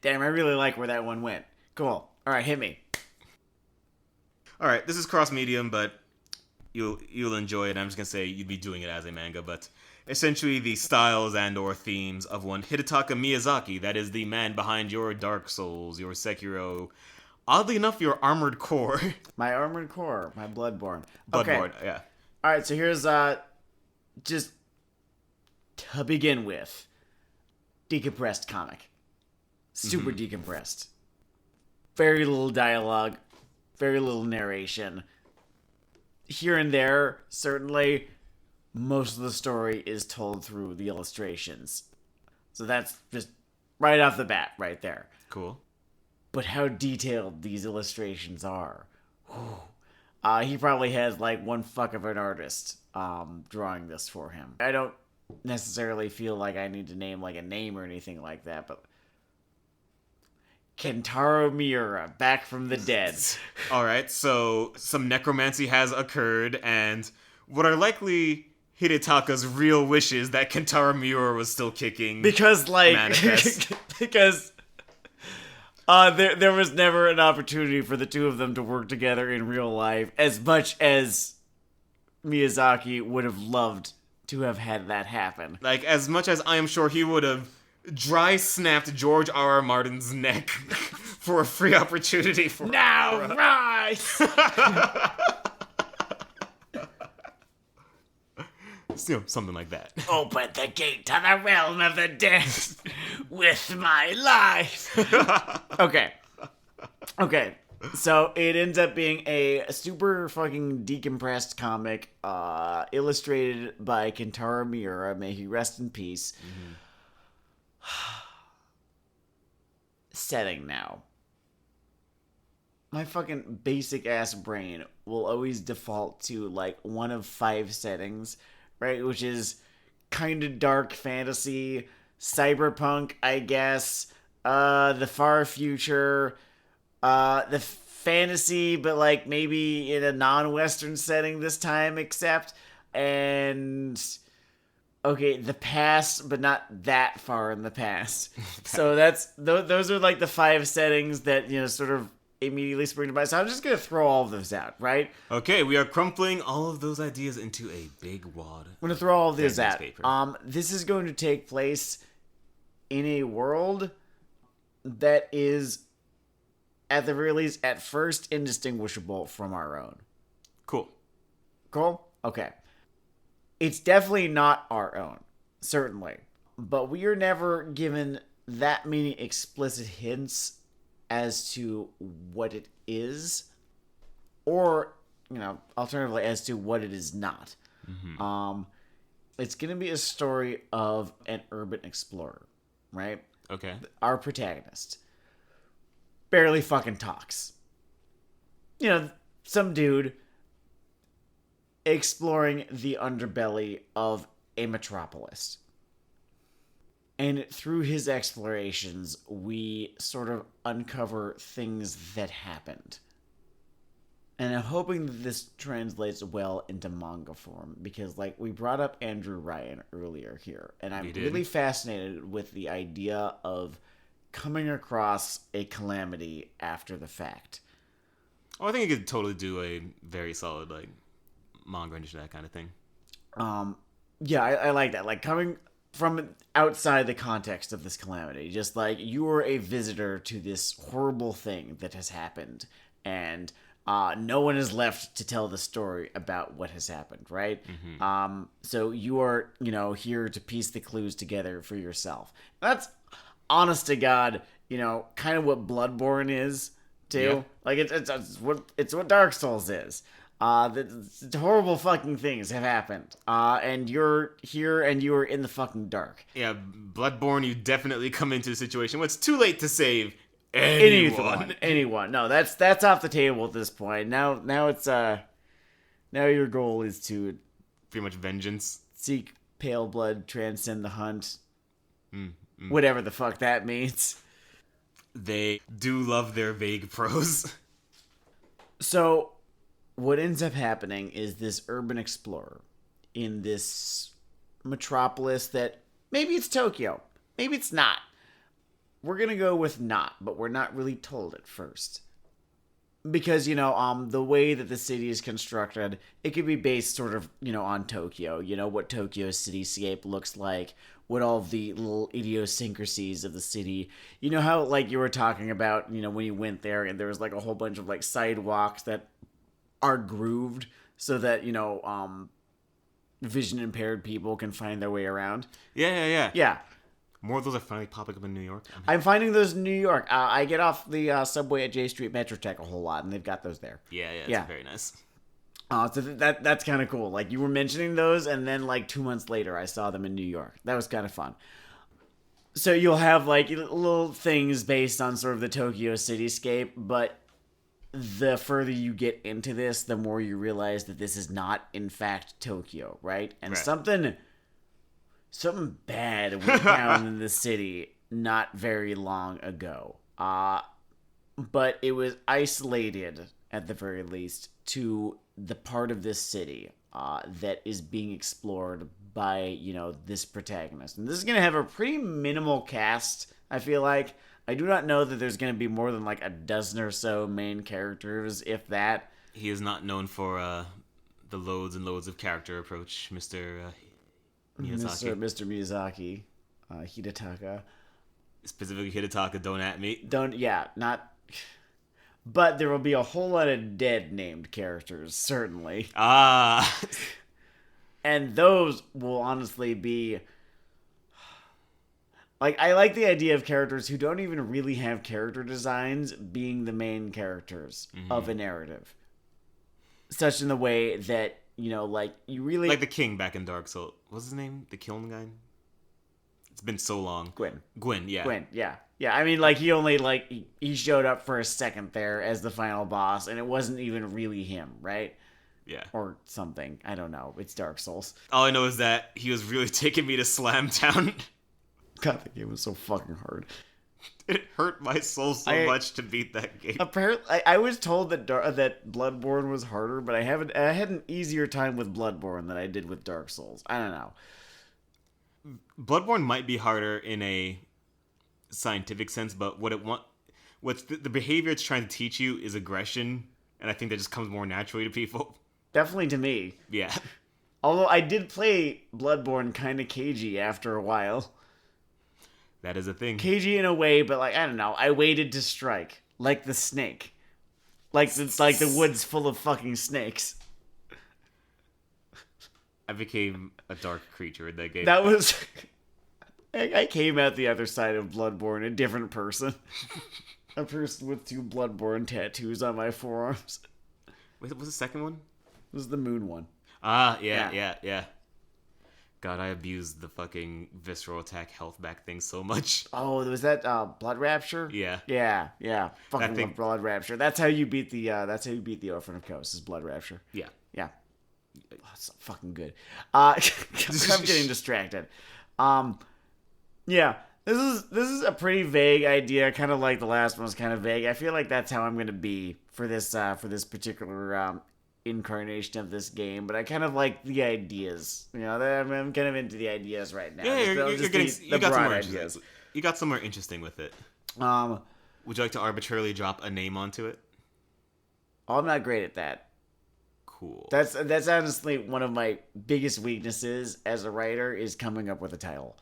Damn, I really like where that one went. Cool. All right, hit me. All right, this is cross-medium, but you'll enjoy it. I'm just going to say you'd be doing it as a manga, but essentially the styles and or themes of one Hidetaka Miyazaki, that is the man behind your Dark Souls, your Sekiro, oddly enough, your Armored Core. My Armored Core, my Bloodborne. Bloodborne, Okay. yeah. All right, so here's just to begin with, decompressed comic. Super decompressed. Very little dialogue, very little narration. Here and there, certainly, most of the story is told through the illustrations. So that's just right off the bat, right there. Cool. But how detailed these illustrations are. He probably has like one fuck of an artist drawing this for him. I don't necessarily feel like I need to name like a name or anything like that, but Kentaro Miura, back from the dead. All right, so some necromancy has occurred, and what are likely Hidetaka's real wishes that Kentaro Miura was still kicking. Because like, manifest. because there was never an opportunity for the two of them to work together in real life, as much as Miyazaki would have loved to have had that happen. Like, as much as I am sure he would have dry snapped George R. R. Martin's neck for a free opportunity for Now rise! Something like that. Open the gate to the realm of the dead with my life. Okay. So it ends up being a super fucking decompressed comic, illustrated by Kentaro Miura. May he rest in peace. Setting now. My fucking basic ass brain will always default to like one of 5 settings, right? Which is kind of dark fantasy, cyberpunk, I guess, the far future, the fantasy, but like maybe in a non-Western setting this time, except, and okay, the past, but not that far in the past. So those are like the 5 settings that, you know, sort of immediately spring to mind. So I'm just gonna throw all of those out, right? Okay, we are crumpling all of those ideas into a big wad. I'm gonna throw all of these out. Paper. This is going to take place in a world that is, at the very least, at first, indistinguishable from our own. Cool. Cool? Okay. It's definitely not our own, certainly. But we are never given that many explicit hints as to what it is, or, you know, alternatively, as to what it is not. It's going to be a story of an urban explorer, right? Okay. Our protagonist barely fucking talks. You know, some dude exploring the underbelly of a metropolis. And through his explorations, we sort of uncover things that happened. And I'm hoping that this translates well into manga form, because, like, we brought up Andrew Ryan earlier here, and I'm really fascinated with the idea of coming across a calamity after the fact. Oh, I think you could totally do a very solid, like, manga into that kind of thing. Yeah, I like that. Like, coming from outside the context of this calamity, just like you are a visitor to this horrible thing that has happened, and no one is left to tell the story about what has happened, right? So you are, you know, here to piece the clues together for yourself. That's, honest to God, you know, kind of what Bloodborne is too. Yeah. Like it's what Dark Souls is. The horrible fucking things have happened. And you're here and you are in the fucking dark. Yeah, Bloodborne, you definitely come into a situation where it's too late to save anyone. No, that's off the table at this point. Now it's now your goal is to pretty much vengeance. Seek pale blood, transcend the hunt. Whatever the fuck that means. They do love their vague prose. So what ends up happening is this urban explorer in this metropolis that maybe it's Tokyo, maybe it's not. we're gonna go with not, but we're not really told at first. Because, the way that the city is constructed, it could be based sort of, on Tokyo. What Tokyo's cityscape looks like, what all of the little idiosyncrasies of the city. You know how, like, you were talking about, when you went there and there was, like, a whole bunch of, like, sidewalks that are grooved so that, vision impaired people can find their way around. Yeah. Yeah. More of those are finally popping up in New York. I'm finding those in New York. I get off the subway at J Street Metrotech a whole lot, and they've got those there. Yeah, it's very nice. So that's kind of cool. Like, you were mentioning those, and then, like, 2 months later, I saw them in New York. That was kind of fun. So you'll have, like, little things based on sort of the Tokyo cityscape, but the further you get into this, the more you realize that this is not, in fact, Tokyo, right? And something bad went down in the city not very long ago. But it was isolated, at the very least, to the part of this city that is being explored by, this protagonist. And this is going to have a pretty minimal cast, I feel like. I do not know that there's going to be more than, like, a dozen or so main characters, if that. He is not known for the loads and loads of character approach, Mr. Miyazaki. Mr. Miyazaki. Hidetaka. Specifically Hidetaka, don't at me. Not... But there will be a whole lot of dead named characters, certainly. And those will honestly be... Like, I like the idea of characters who don't even really have character designs being the main characters of a narrative. Such in the way that, like, you really... Like the king back in Dark Souls. What's his name? The kiln guy? It's been so long. Gwyn, yeah. Yeah, I mean, like, he only, like, he showed up for a second there as the final boss, and it wasn't even really him, right? Yeah. Or something. I don't know. It's Dark Souls. All I know is that he was really taking me to Slam Town. God, that game was so fucking hard. It hurt my soul so much to beat that game. Apparently, I was told that that Bloodborne was harder, but I had an easier time with Bloodborne than I did with Dark Souls. I don't know. Bloodborne might be harder in a scientific sense, but what's the behavior it's trying to teach you is aggression, and I think that just comes more naturally to people. Definitely to me. Yeah. Although I did play Bloodborne kind of cagey after a while. That is a thing. Cagey in a way, but, like, I don't know. I waited to strike. Like the snake. Like the woods full of fucking snakes. I became a dark creature in that game. That was... I came out the other side of Bloodborne, a different person. A person with 2 Bloodborne tattoos on my forearms. Wait, what was the second one? This is the moon one. Yeah. God, I abused the fucking visceral attack health back thing so much. Oh, was that Blood Rapture? Yeah. Yeah. Fucking love Blood Rapture. That's how you beat the Orphan of Kos, is Blood Rapture. Yeah. Oh, it's so fucking good. I'm getting distracted. Yeah. This is a pretty vague idea, kind of like the last one was kind of vague. I feel like that's how I'm going to be for this particular incarnation of this game, but I kind of like the ideas. I'm kind of into the ideas right now. Yeah, you got somewhere ideas. You got somewhere interesting with it. Would you like to arbitrarily drop a name onto it? I'm not great at that. Cool. That's honestly one of my biggest weaknesses as a writer, is coming up with a title.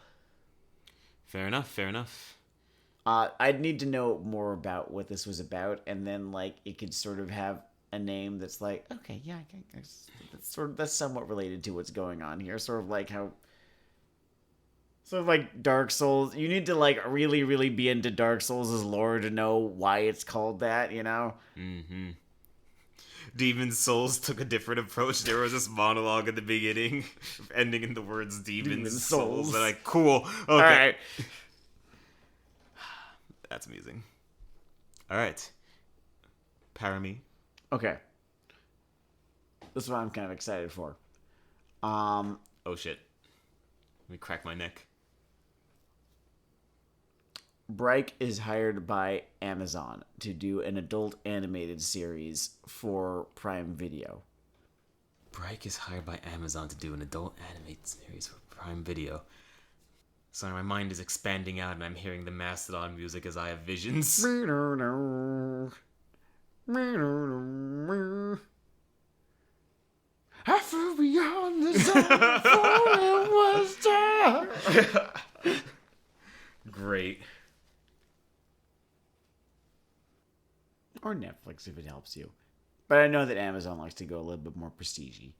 Fair enough. I'd need to know more about what this was about, and then, like, it could sort of have a name that's like, okay, yeah, that's somewhat related to what's going on here. Sort of like Dark Souls. You need to, like, really, really be into Dark Souls' lore to know why it's called that, Mm-hmm. Demon Souls took a different approach. There was this monologue at the beginning, ending in the words Demon Souls. They're like, cool. Okay. All right. That's amusing. All right. Parami. Okay. This is what I'm kind of excited for. Oh shit. Let me crack my neck. Bryke is hired by Amazon to do an adult animated series for Prime Video. Bryke is hired by Amazon to do an adult animated series for Prime Video. Sorry, my mind is expanding out and I'm hearing the Mastodon music as I have visions. I flew beyond the zone for it was dark. Great. Or Netflix if it helps you. But I know that Amazon likes to go a little bit more prestige-y.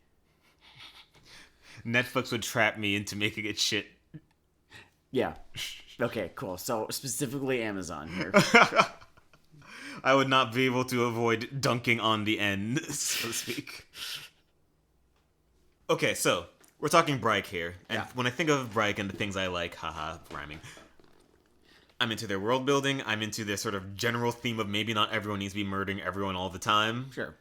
Netflix would trap me into making it shit. Yeah. Okay, cool. So specifically Amazon here. I would not be able to avoid dunking on the end, so to speak. Okay, so we're talking Bryke here, and Yeah. when I think of Bryke and the things I like, haha, rhyming. I'm into their world building. I'm into their sort of general theme of maybe not everyone needs to be murdering everyone all the time. Sure.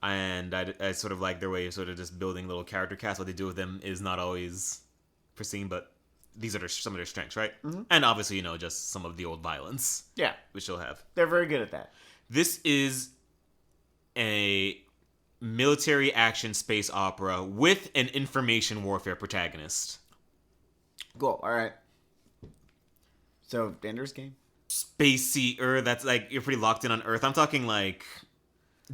And I sort of like their way of sort of just building little character casts. What they do with them is not always pristine, but these are some of their strengths, right? Mm-hmm. And obviously, you know, just some of the old violence. Yeah. Which they'll have. They're very good at that. This is a military action space opera with an information warfare protagonist. Cool. All right. So, Ender's Game? Spacey, that's like, you're pretty locked in on Earth. I'm talking like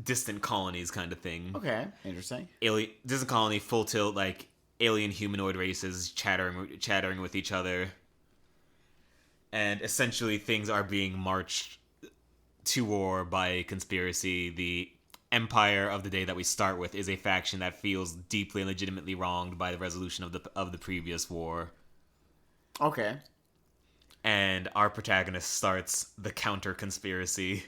distant colonies kind of thing. Okay. Interesting. Distant colony, full tilt, like alien humanoid races chattering with each other. And essentially things are being marched to war by a conspiracy. The Empire of the day that we start with is a faction that feels deeply and legitimately wronged by the resolution of the previous war. Okay. And our protagonist starts the counter conspiracy.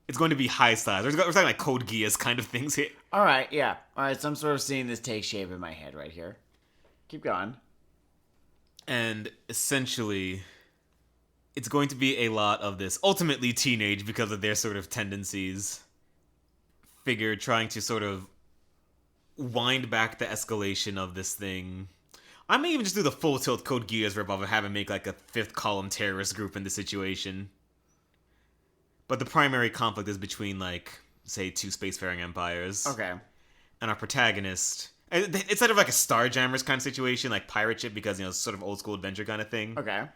It's going to be high style. We're talking like Code Geass kind of things here. All right, yeah. All right, so I'm sort of seeing this take shape in my head right here. Keep going. And essentially, it's going to be a lot of this, ultimately teenage because of their sort of tendencies. Figure trying to sort of wind back the escalation of this thing. I may even just do the full tilt Code Geass ripoff and have him make like a fifth column terrorist group in the situation. But the primary conflict is between, like, say, two spacefaring empires. Okay. And our protagonist... It's sort of like a Starjammers kind of situation, like pirate ship, because, you know, it's sort of old school adventure kind of thing. Okay.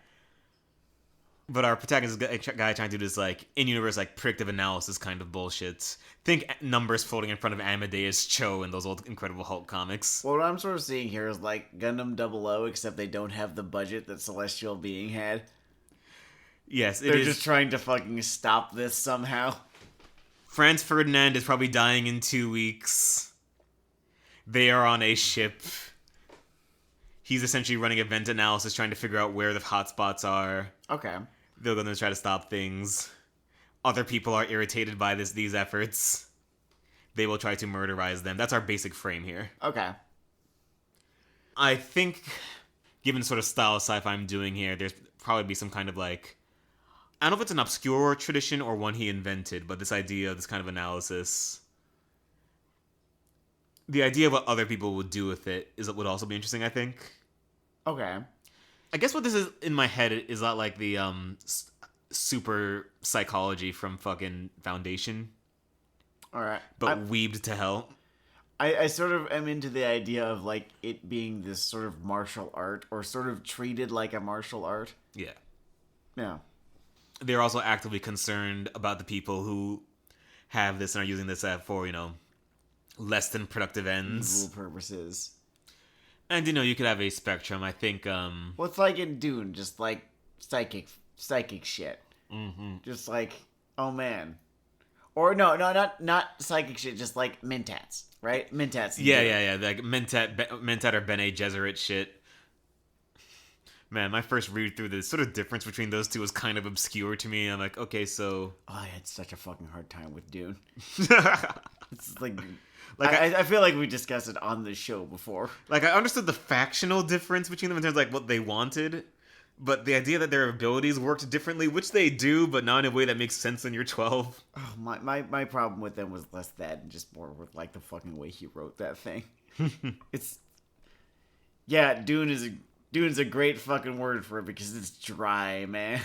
But our protagonist is a guy trying to do this, like, in-universe, like, predictive analysis kind of bullshit. Think numbers floating in front of Amadeus Cho in those old Incredible Hulk comics. Well, what I'm sort of seeing here is, like, Gundam 00, except they don't have the budget that Celestial Being had. Yes, They're just trying to fucking stop this somehow. Franz Ferdinand is probably dying in 2 weeks. They are on a ship. He's essentially running event analysis, trying to figure out where the hotspots are. Okay. They're going to try to stop things. Other people are irritated by these efforts. They will try to murderize them. That's our basic frame here. Okay. I think, given the sort of style of sci-fi I'm doing here, there's probably be some kind of like... I don't know if it's an obscure tradition or one he invented, but this idea of this kind of analysis... The idea of what other people would do with it would also be interesting, I think. Okay. I guess what this is in my head is not like the super psychology from fucking Foundation. Alright. But weebed to hell. I sort of am into the idea of, like, it being this sort of martial art, or sort of treated like a martial art. Yeah. Yeah. They're also actively concerned about the people who have this and are using this for, you know, less than productive ends. Evil purposes. And, you know, you could have a spectrum. I think, Well, it's like in Dune, just like psychic shit. Mm-hmm. Just like, oh man. Or no, not psychic shit, just like Mentats, right? Mentats. Yeah. Like Mentat or Bene Gesserit shit. Man, my first read through the sort of difference between those two was kind of obscure to me. I'm like, okay, so... Oh, I had such a fucking hard time with Dune. It's like I feel like we discussed it on the show before. Like, I understood the factional difference between them in terms of, like, what they wanted, but the idea that their abilities worked differently, which they do, but not in a way that makes sense when you're 12. Oh, my problem with them was less that and just more with, like, the fucking way he wrote that thing. It's... Yeah, Dune's a great fucking word for it because it's dry, man.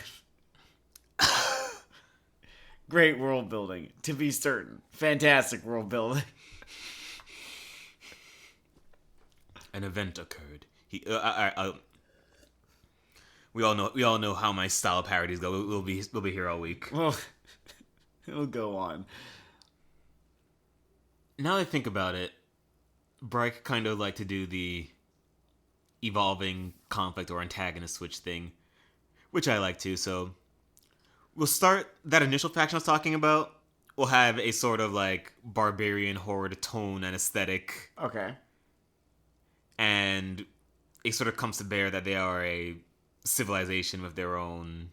Great world building, to be certain. Fantastic world building. An event occurred. He, we all know how my style parodies go. We'll be here all week. Well, it'll go on. Now that I think about it, Bryke kind of like to do the evolving conflict or antagonist switch thing, which I like too. So we'll start that initial faction I was talking about. We'll have a sort of like barbarian horde tone and aesthetic, Okay. and it sort of comes to bear that they are a civilization with their own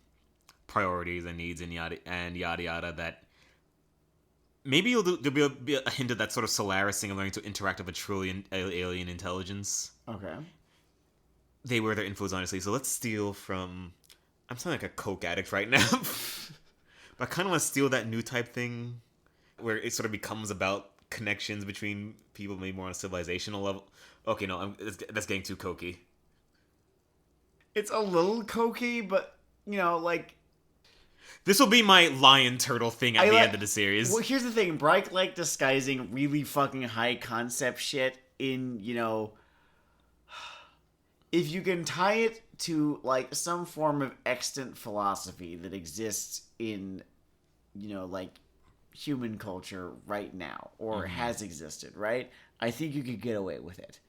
priorities and needs and yada yada. That maybe there'll be a hint of that sort of Solaris thing of learning to interact with a trillion alien intelligence. Okay. They wear their influence honestly. So let's steal from. I'm sounding like a coke addict right now, but I kind of want to steal that new type thing, where it sort of becomes about connections between people, maybe more on a civilizational level. Okay, no, that's getting too cokey. It's a little cokey, but like This will be my lion turtle thing at the end of the series. Well, here's the thing: Bryke like disguising really fucking high concept shit in if you can tie it to like some form of extant philosophy that exists in like human culture right now or has existed, right? I think you could get away with it.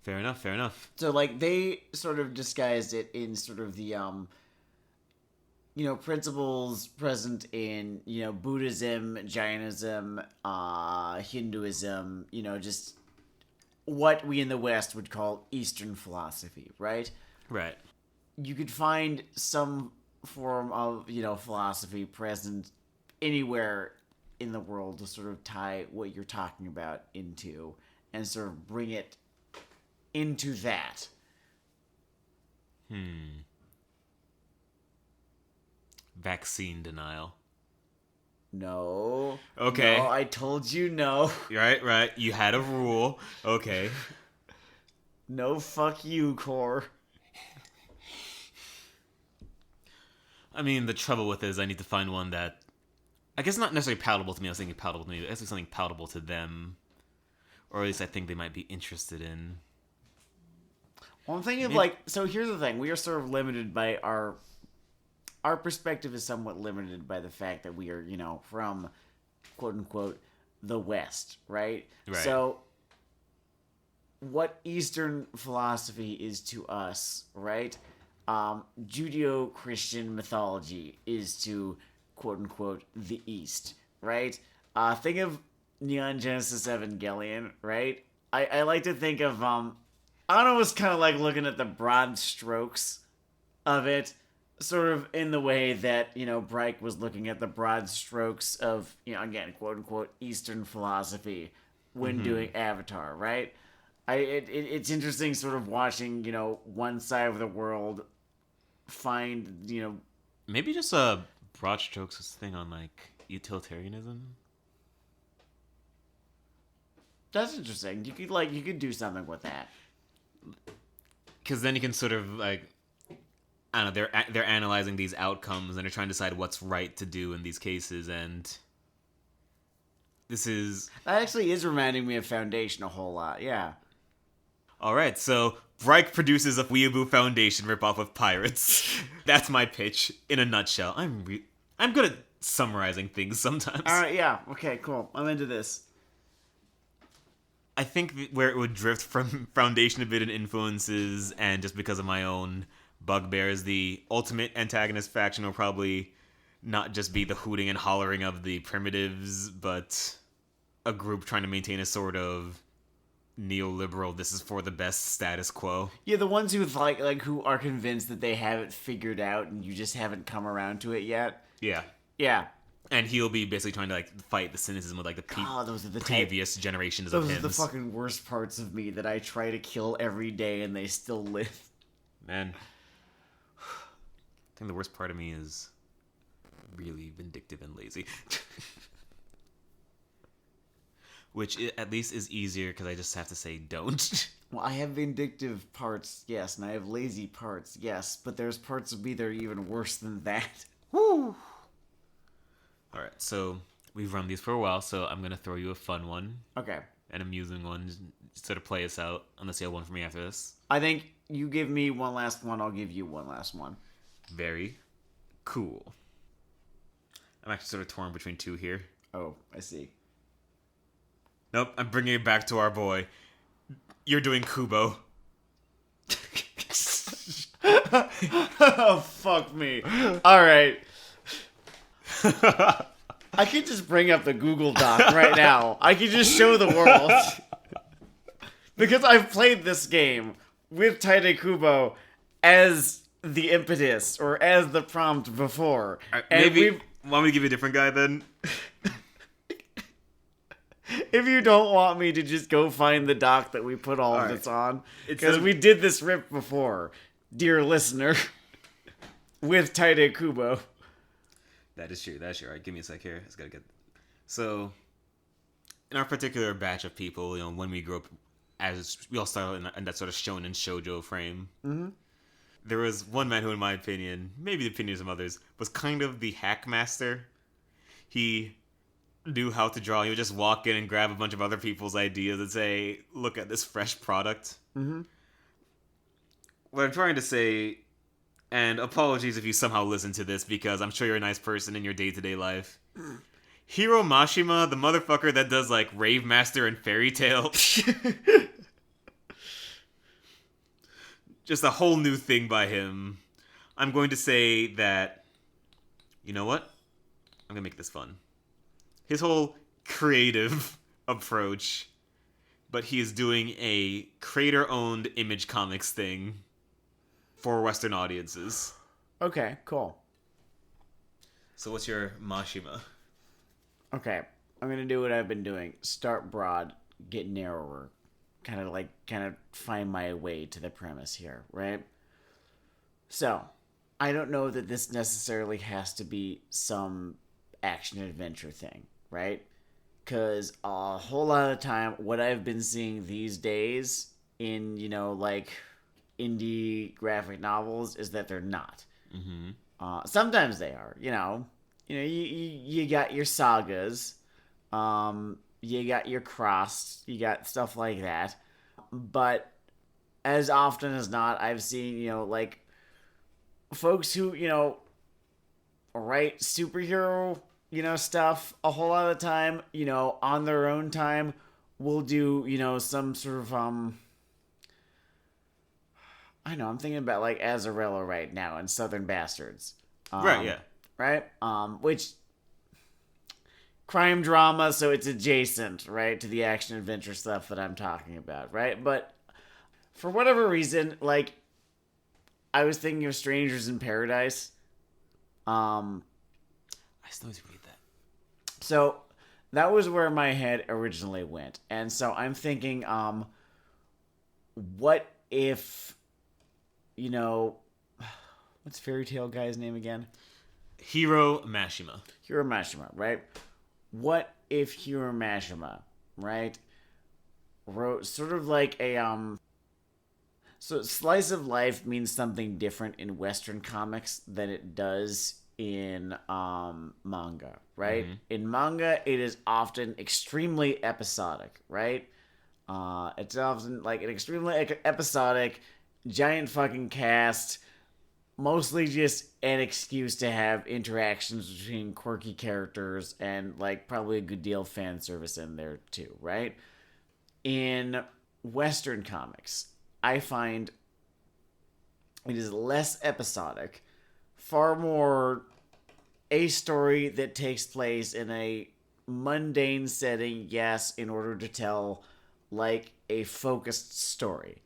Fair enough. So like they sort of disguised it in sort of the principles present in Buddhism, Jainism, Hinduism, just what we in the West would call Eastern philosophy, right? Right. You could find some form of philosophy present anywhere in the world to sort of tie what you're talking about into and sort of bring it into that. Vaccine denial. No. Okay. No, I told you no. Right. You had a rule. Okay. No, fuck you, Core. I mean, the trouble with it is I need to find one that, I guess not necessarily palatable to me. I was thinking palatable to me. But it's something palatable to them, or at least I think they might be interested in. Well, I'm thinking so here's the thing. We are sort of limited by our perspective is somewhat limited by the fact that we are, from quote unquote the West, right? Right. So what Eastern philosophy is to us, right? Judeo-Christian mythology is to quote unquote the East, right? Think of Neon Genesis Evangelion, right? I like to think of Anna was kind of like looking at the broad strokes of it, sort of in the way that Bryke was looking at the broad strokes of again quote unquote Eastern philosophy when doing Avatar, right? It's interesting sort of watching one side of the world find maybe just a broad strokes thing on like utilitarianism. That's interesting. You could do something with that. Because then you can sort of like, I don't know, they're analyzing these outcomes and they're trying to decide what's right to do in these cases, and that actually is reminding me of Foundation a whole lot. Yeah. All right, so Bryke produces a Weeaboo Foundation ripoff of Pirates. That's my pitch in a nutshell. I'm good at summarizing things sometimes. All right. Yeah. Okay. Cool. I'm into this. I think where it would drift from Foundation a bit in influences, and just because of my own bugbears, the ultimate antagonist faction will probably not just be the hooting and hollering of the primitives, but a group trying to maintain a sort of neoliberal, this is for the best status quo. Yeah, the ones who like who are convinced that they have it figured out and you just haven't come around to it yet. Yeah. Yeah. And he'll be basically trying to like fight the cynicism with like the those are the previous generations of him. Those are the fucking worst parts of me that I try to kill every day and they still live. Man. I think the worst part of me is really vindictive and lazy. Which at least is easier because I just have to say don't. Well, I have vindictive parts, yes, and I have lazy parts, yes, but there's parts of me that are even worse than that. Woo! Alright, so we've run these for a while, so I'm going to throw you a fun one. Okay. an amusing one, sort of play us out. Unless you have one for me after this. I think you give me one last one. I'll give you one last one. Very cool. I'm actually sort of torn between two here. Oh, I see. Nope, I'm bringing it back to our boy. You're doing Kubo. Oh, fuck me. All right. I could just bring up the Google Doc right now. I could just show the world. Because I've played this game with Taide Kubo as the impetus or as the prompt before. Maybe want me to give you a different guy then? If you don't want me to just go find the doc that we put all of this on. Because we did this rip before, dear listener, with Taide Kubo. That is true. That's true. All right, give me a sec here. I just gotta get... So, in our particular batch of people, when we grew up, as we all started in that sort of shonen shoujo frame, there was one man who, in my opinion, maybe the opinions of others, was kind of the hack master. He knew how to draw. He would just walk in and grab a bunch of other people's ideas and say, look at this fresh product. Mm-hmm. What I'm trying to say, and apologies if you somehow listen to this, because I'm sure you're a nice person in your day-to-day life. Hiro Mashima, the motherfucker that does, like, Rave Master and Fairy Tail. Just a whole new thing by him. I'm going to say that, you know what? I'm going to make this fun. His whole creative approach, but he is doing a creator-owned Image Comics thing for Western audiences. Okay, cool. So what's your Mashima? Okay, I'm going to do what I've been doing. Start broad, get narrower. Kind of find my way to the premise here, right? So, I don't know that this necessarily has to be some action-adventure thing, right? Because a whole lot of the time, what I've been seeing these days in, indie graphic novels is that they're not. Mm-hmm. Sometimes they are, you got your sagas, you got your crossed, you got stuff like that. But as often as not, I've seen, folks who, write superhero, stuff a whole lot of the time, on their own time, will do, some sort of, I know, I'm thinking about, Azarello right now and Southern Bastards. Right, yeah. Right? Which... crime drama, so it's adjacent, right, to the action-adventure stuff that I'm talking about, right? But for whatever reason, I was thinking of Strangers in Paradise. I still need to read that. So that was where my head originally went. And so I'm thinking, what if, what's Fairy Tail guy's name again? Hiro Mashima. Hiro Mashima, right? What if Hiro Mashima, right, wrote sort of like a, so slice of life means something different in Western comics than it does in, manga, right? Mm-hmm. In manga, it is often extremely episodic, right? It's often, an extremely episodic, giant fucking cast, mostly just an excuse to have interactions between quirky characters and, probably a good deal of fan service in there, too, right? In Western comics, I find it is less episodic, far more a story that takes place in a mundane setting, yes, in order to tell, a focused story.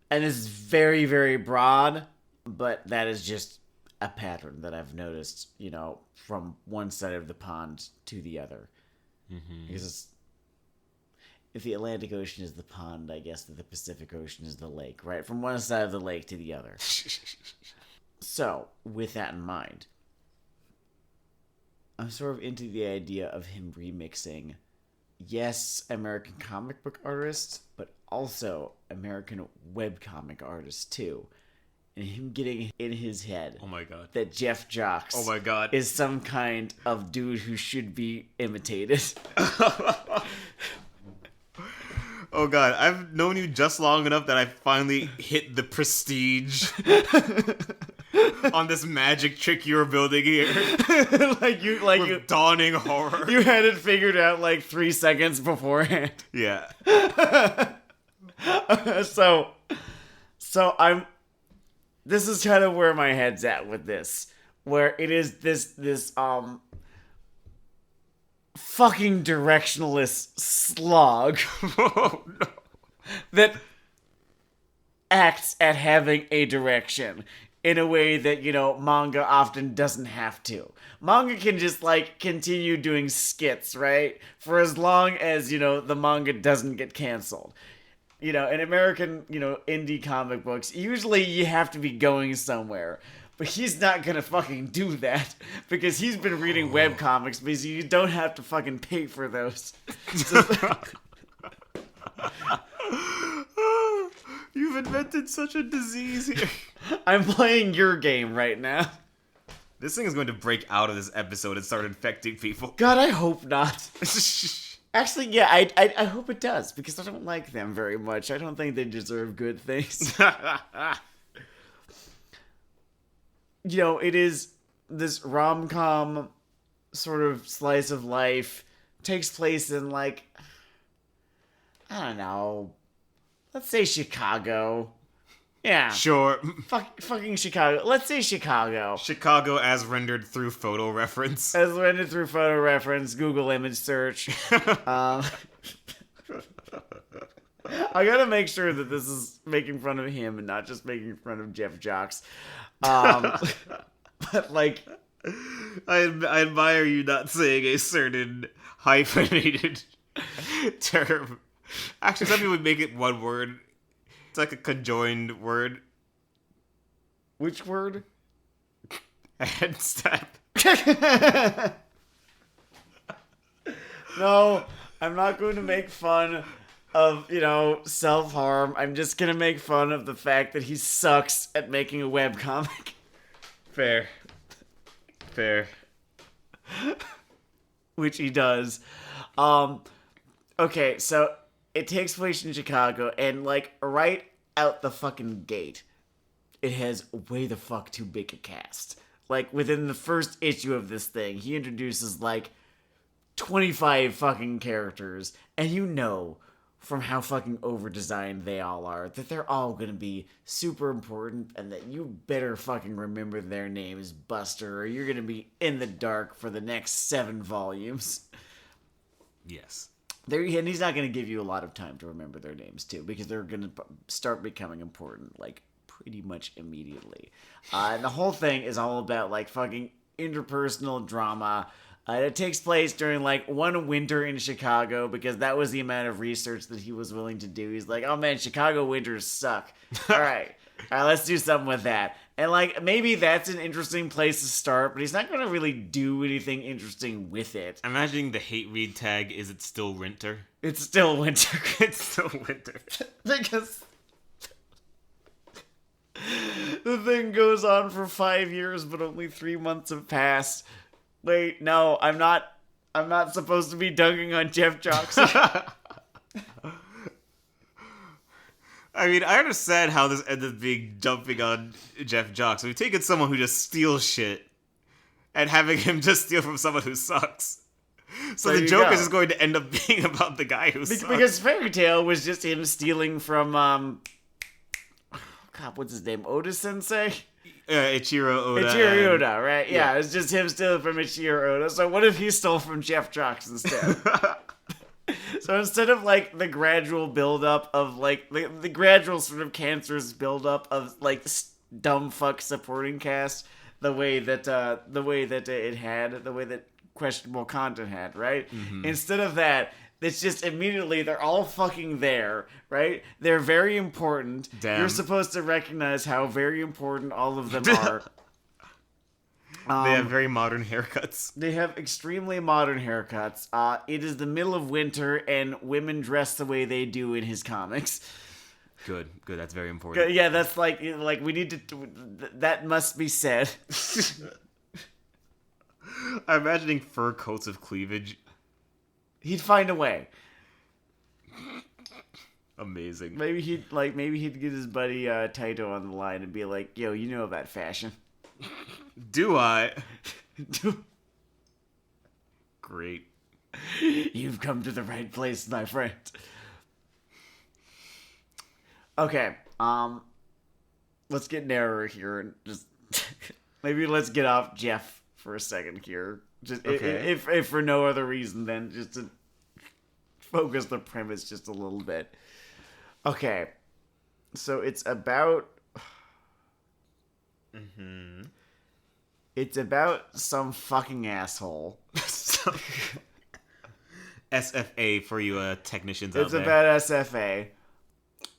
And it's very, very broad, but that is just a pattern that I've noticed, from one side of the pond to the other. Mm-hmm. Because if the Atlantic Ocean is the pond, I guess that the Pacific Ocean is the lake, right? From one side of the lake to the other. So, with that in mind, I'm sort of into the idea of him remixing, yes, American comic book artists, but also American webcomic artists, too. And him getting in his head, oh my god, that Jeff Jocks, oh my god, is some kind of dude who should be imitated. Oh god, I've known you just long enough that I finally hit the prestige on this magic trick you were building here. With dawning horror. You had it figured out like 3 seconds beforehand. Yeah. So I'm. This is kind of where my head's at with this, where it is this fucking directionless slog Oh no. that acts at having a direction in a way that, you know, manga often doesn't have to. Manga can just, like, continue doing skits, right? For as long as, you know, the manga doesn't get canceled. You know, in American, you know, indie comic books, usually you have to be going somewhere. But he's not gonna fucking do that because he's been reading webcomics because you don't have to fucking pay for those. You've invented such a disease here. I'm playing your game right now. This thing is going to break out of this episode and start infecting people. God, I hope not. Actually, yeah, I hope it does because I don't like them very much. I don't think they deserve good things. You know, it is this rom-com sort of slice of life, takes place in, like, I don't know, let's say Chicago. Yeah. Sure. Fucking Chicago. Let's say Chicago. Chicago as rendered through photo reference. As rendered through photo reference, Google image search. I gotta make sure that this is making fun of him and not just making fun of Jeff Jocks. But, like... I admire you not saying a certain hyphenated term. Actually, some people would make it one word. It's like a conjoined word. Which word? Head step. No, I'm not going to make fun of, you know, self-harm. I'm just going to make fun of the fact that he sucks at making a webcomic. Fair. Which he does. Okay, so it takes place in Chicago, and, like, right out the fucking gate, it has way the fuck too big a cast. Like, within the first issue of this thing, he introduces, like, 25 fucking characters, and you know, from how fucking over-designed they all are, that they're all gonna be super important, and that you better fucking remember their names, Buster, or you're gonna be in the dark for the next 7 volumes. Yes. And he's not going to give you a lot of time to remember their names, too, because they're going to start becoming important, like, pretty much immediately. And the whole thing is all about, like, fucking interpersonal drama. It takes place during, like, one winter in Chicago, because that was the amount of research that he was willing to do. He's like, oh, man, Chicago winters suck. All right, let's do something with that. And, like, maybe that's an interesting place to start, but he's not going to really do anything interesting with it. I'm imagining the hate read tag is it's still winter. It's still winter. It's still winter. Because the thing goes on for 5 years, but only 3 months have passed. Wait, no, I'm not supposed to be dunking on Jeff Jocks. I mean, I understand how this ended up being jumping on Jeff Jocks. We've taken someone who just steals shit and having him just steal from someone who sucks. So the joke is just going to end up being about the guy who sucks. Because Fairy Tail was just him stealing from, God, what's his name? Oda Sensei? Ichiro Oda. Ichiro Oda, right? Yeah, it's just him stealing from Ichiro Oda. So what if he stole from Jeff Jocks instead? So instead of, like, the gradual buildup of, like, the gradual sort of cancerous buildup of, like, dumb fuck supporting cast, the way that it had, the way that questionable content had, right? Mm-hmm. Instead of that, it's just immediately they're all fucking there, right? They're very important. Damn. You're supposed to recognize how very important all of them are. They have very modern haircuts. They have extremely modern haircuts. It is the middle of winter, and women dress the way they do in his comics. Good. That's very important. Yeah, that's like we need to. That must be said. I'm imagining fur coats of cleavage. He'd find a way. Amazing. Maybe he'd get his buddy Taito on the line and be like, "Yo, you know about fashion." Do I? Great. You've come to the right place, my friend. Okay, let's get narrower here and just maybe let's get off Jeff for a second here. Just Okay. if for no other reason than just to focus the premise just a little bit. Okay, so it's about it's about some fucking asshole. SFA for you technicians out It's there. about SFA.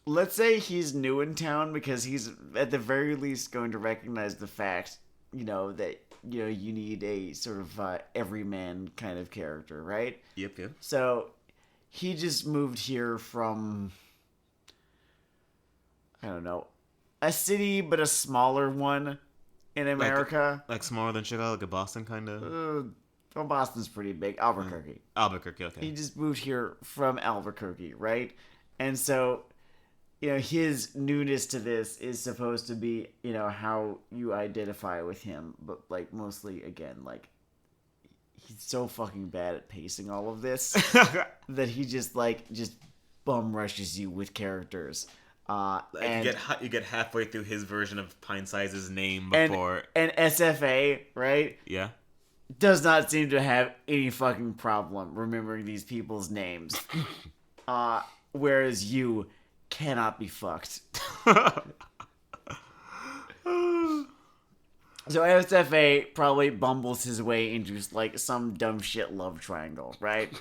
Let's say he's new in town because he's at the very least going to recognize the fact, that you need a sort of everyman kind of character, right? Yep. So he just moved here from, I don't know, a city but a smaller one in America. Like smaller than Chicago, like a Boston kind of? Well, Boston's pretty big. Albuquerque. Albuquerque, okay. He just moved here from Albuquerque, right? And so, his newness to this is supposed to be, how you identify with him. But, mostly, again, he's so fucking bad at pacing all of this that he just bum rushes you with characters. And you get halfway through his version of Pine Size's name before... And SFA, right? Yeah. Does not seem to have any fucking problem remembering these people's names. Whereas you cannot be fucked. So SFA probably bumbles his way into some dumb shit love triangle, right?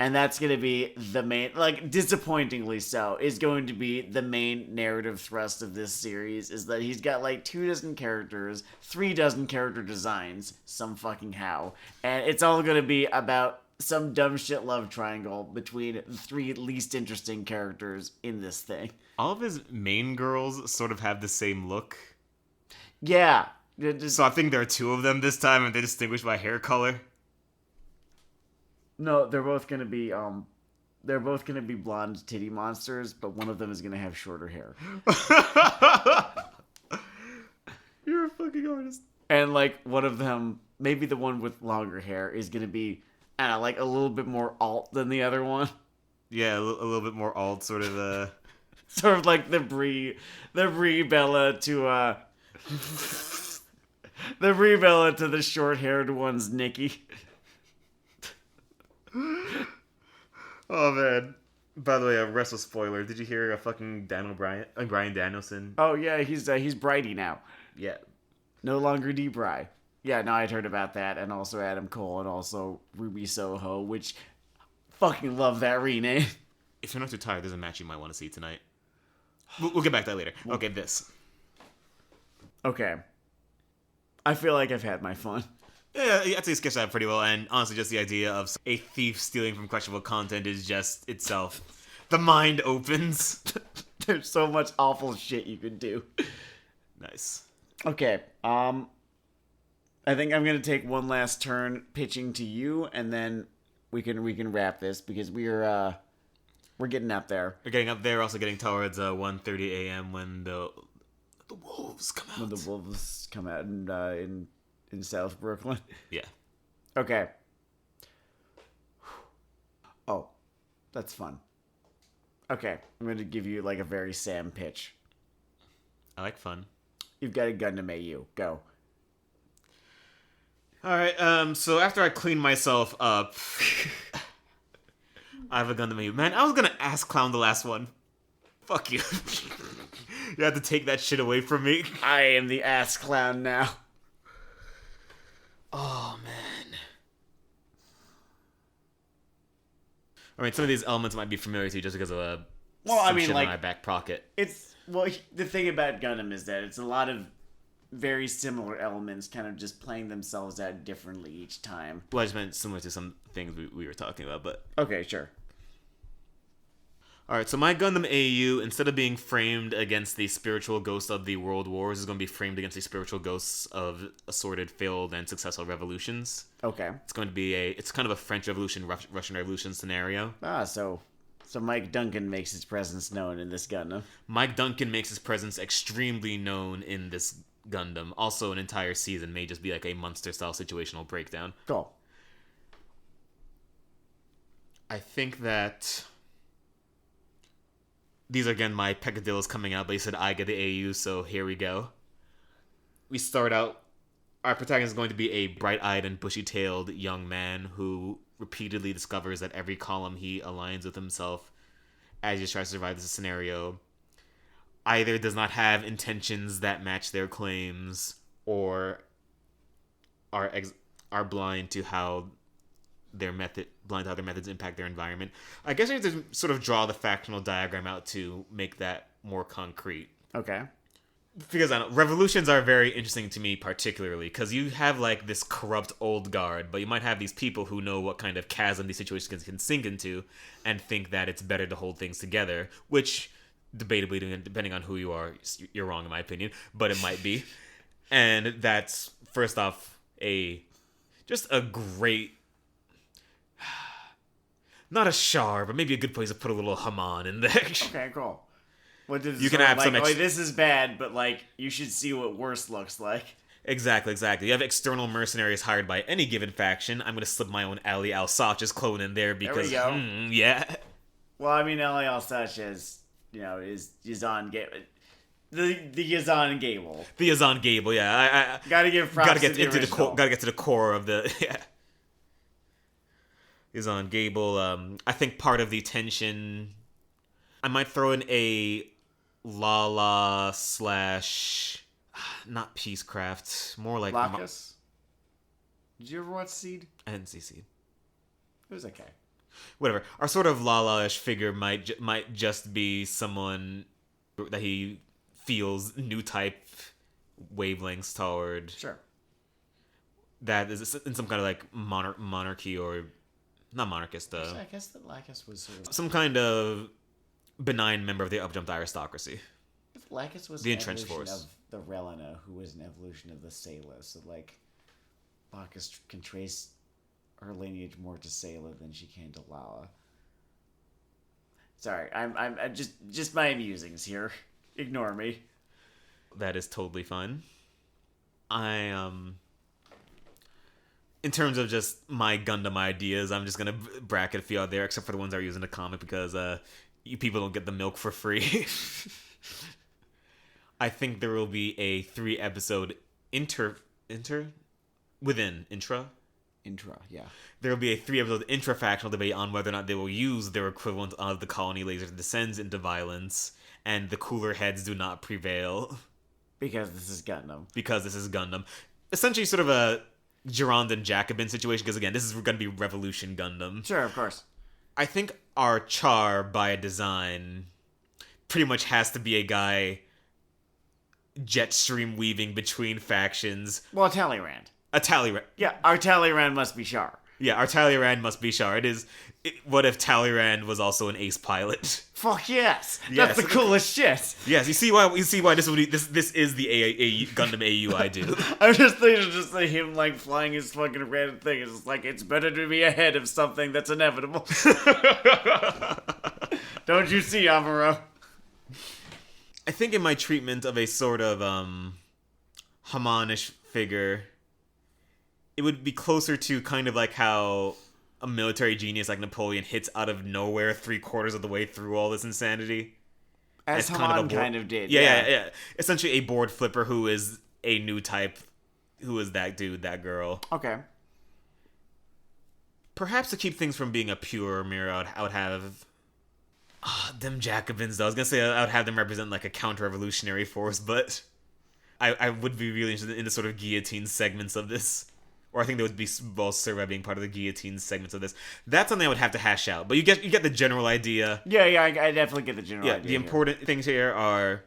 And that's going to be the main, disappointingly so, is going to be the main narrative thrust of this series, is that he's got 24 characters, 36 character designs, some fucking how, and it's all going to be about some dumb shit love triangle between the 3 least interesting characters in this thing. All of his main girls sort of have the same look. Yeah. So I think there are 2 of them this time, and they're distinguished by hair color. No, they're both gonna be blonde titty monsters, but one of them is gonna have shorter hair. You're a fucking artist. And one of them, maybe the one with longer hair, is gonna be, I don't know, a little bit more alt than the other one. Yeah, a little bit more alt, sort of. Sort of like the Brie Bella to the Brie Bella to the short-haired one's Nikki. Oh man! By the way, a wrestle spoiler. Did you hear a fucking Brian Danielson? Oh yeah, he's Brighty now. Yeah. No longer D. Bry. Yeah, no, I'd heard about that, and also Adam Cole, and also Ruby Soho, which fucking love that rename. If you're not too tired, there's a match you might want to see tonight. We'll get back to that later. Okay, this. Okay. I feel like I've had my fun. Yeah, I'd say sketch that pretty well, and honestly, just the idea of a thief stealing from questionable content is just itself. The mind opens. There's so much awful shit you could do. Nice. Okay, I think I'm gonna take one last turn pitching to you, and then we can wrap this because we're getting up there. We're getting up there, also getting towards 1:30 a.m. when the wolves come out. When the wolves come out in South Brooklyn. Yeah. Okay. Oh, that's fun. Okay, I'm going to give you a very Sam pitch. I like fun. You've got a Gundam AU. Go. Alright, so after I clean myself up, I have a Gundam AU. Man, I was gonna ass clown the last one. Fuck you. You have to take that shit away from me. I am the ass clown now. Oh, man. I mean, some of these elements might be familiar to you just because of shit in my back pocket. The thing about Gundam is that it's a lot of very similar elements kind of just playing themselves out differently each time. Well, I just meant similar to some things we were talking about, but... Okay, sure. Alright, so my Gundam AU, instead of being framed against the spiritual ghosts of the world wars, is going to be framed against the spiritual ghosts of assorted failed and successful revolutions. Okay. It's going to be it's kind of a French Revolution, Russian Revolution scenario. So So Mike Duncan makes his presence known in this Gundam. Mike Duncan makes his presence extremely known in this Gundam. Also, an entire season may just be like a monster-style situational breakdown. Cool. I think that these are, again, my peccadillos coming out, but you said I get the AU, so here we go. We start out, our protagonist is going to be a bright-eyed and bushy-tailed young man who repeatedly discovers that every column he aligns with himself as he tries to survive this scenario either does not have intentions that match their claims or are blind to how their methods impact their environment. I guess I need to sort of draw the factional diagram out to make that more concrete. Okay. Because revolutions are very interesting to me, particularly because you have like this corrupt old guard, but you might have these people who know what kind of chasm these situations can sink into and think that it's better to hold things together, which debatably, depending on who you are, you're wrong in my opinion, but it might be. And that's, first off, just a great, not a char, but maybe a good place to put a little Haman in there. Okay, cool. What did you can have some this is bad, but like you should see what worse looks like. Exactly. You have external mercenaries hired by any given faction. I'm gonna slip my own Ali Al-Sach's clone in there because there we go. Yeah. Well, I mean, Ali Al-Sach is Yazan Gable. The Yazan Gable. The Yazan Gable, yeah. I gotta give props gotta get to the into original. the core. Gotta get to the core of the yeah. Yazan Gable. I think part of the tension. I might throw in a Lala / not Peacecraft, more like Lacus. Did you ever watch Seed? I didn't see Seed. It was okay. Whatever. Our sort of Lala-ish figure might just be someone that he feels new type wavelengths toward. Sure. That is in some kind of like monarchy or not monarchist. I guess that Lacus was sort of some kind of benign member of the upjumped aristocracy. Lacus was the an entrenched evolution force of the Relena, who was an evolution of the Sayla. So like, Lacus can trace her lineage more to Sayla than she can to Lala. Sorry, I'm just my musings here. Ignore me. That is totally fine. In terms of just my Gundam ideas, I'm just gonna bracket a few out there, except for the ones I use in the comic because you people don't get the milk for free. I think there will be a 3-episode intra, yeah. There will be a 3-episode intra-factional debate on whether or not they will use their equivalent of the colony laser that descends into violence, and the cooler heads do not prevail. Because this is Gundam. Essentially sort of a Girondin Jacobin situation, because again, this is going to be Revolution Gundam. Sure, of course. I think our Char, by design, pretty much has to be a guy jet stream weaving between factions. Well, Talleyrand. A Talleyrand. Yeah, our Talleyrand must be Char. Yeah, our Talleyrand must be Char. What if Talleyrand was also an ace pilot? Fuck yes. Yes. That's the coolest shit. Yes, you see why this would be this is the Gundam AU I do. I'm just thinking just like him like flying his fucking red thing. It's like it's better to be ahead of something that's inevitable. Don't you see, Amuro? I think in my treatment of a sort of Hamanish figure, it would be closer to kind of like how a military genius like Napoleon hits out of nowhere 3/4 of the way through all this insanity. As Haman kind of did. Yeah. Essentially a board flipper who is a new type, who is that dude, that girl. Okay. Perhaps to keep things from being a pure mirror, I would have... them Jacobins, though. I was going to say I would have them represent like a counter-revolutionary force, but I would be really interested in the sort of guillotine segments of this. Or I think they would be both served by being part of the guillotine segments of this. That's something I would have to hash out. But you get the general idea. Yeah, I definitely get the general idea. The important things here are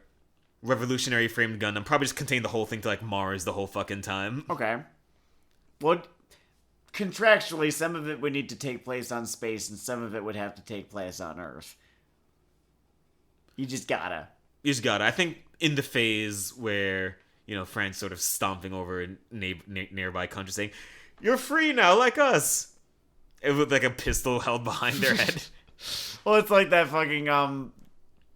revolutionary framed Gundam. Probably just contain the whole thing to like Mars the whole fucking time. Okay. Well, contractually, some of it would need to take place on space, and some of it would have to take place on Earth. You just gotta. I think in the phase where, you know, France sort of stomping over nearby countries saying, "You're free now, like us," it was like a pistol held behind their head. Well, it's like that fucking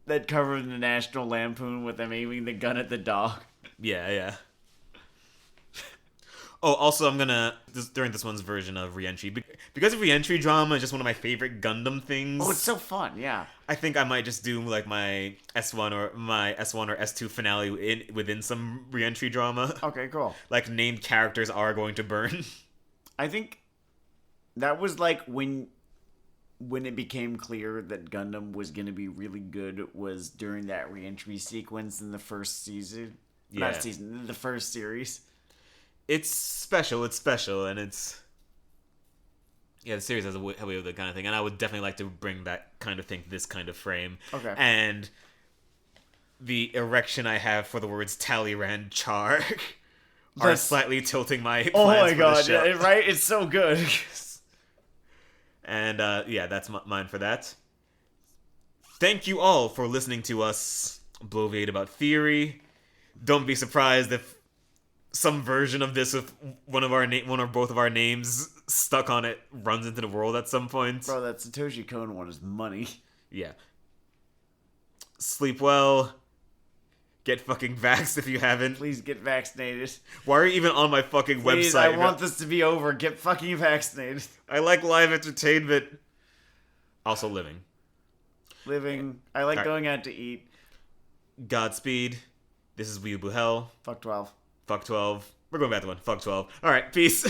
that cover in the National Lampoon with them aiming the gun at the dog. Yeah, yeah. Oh, also, I'm gonna during this one's version of Reentry, because of Reentry drama is just one of my favorite Gundam things. Oh, it's so fun, yeah. I think I might just do like my S1 or S2 finale within some Reentry drama. Okay, cool. Like named characters are going to burn. I think that was like when it became clear that Gundam was going to be really good was during that reentry sequence in the first season. Yeah. Not season, the first series. It's special, and it's... Yeah, the series has a way of that kind of thing, and I would definitely like to bring that kind of thing to this kind of frame. Okay. And the erection I have for the words Talleyrand Char are slightly tilting my plans. Oh my for god, the show. yeah, right? It's so good. And yeah, that's mine for that. Thank you all for listening to us bloviate about theory. Don't be surprised if some version of this with one or both of our names stuck on it runs into the world at some point. Bro, that Satoshi Kon one is money. Yeah. Sleep well. Get fucking vaxxed if you haven't. Please get vaccinated. Why are you even on my fucking Please, website? I want this to be over. Get fucking vaccinated. I like live entertainment. Also living. Living. I like All right. going out to eat. Godspeed. This is Weeaboo Hell. Fuck 12. Fuck 12. We're going back to one. Fuck 12. Alright, peace.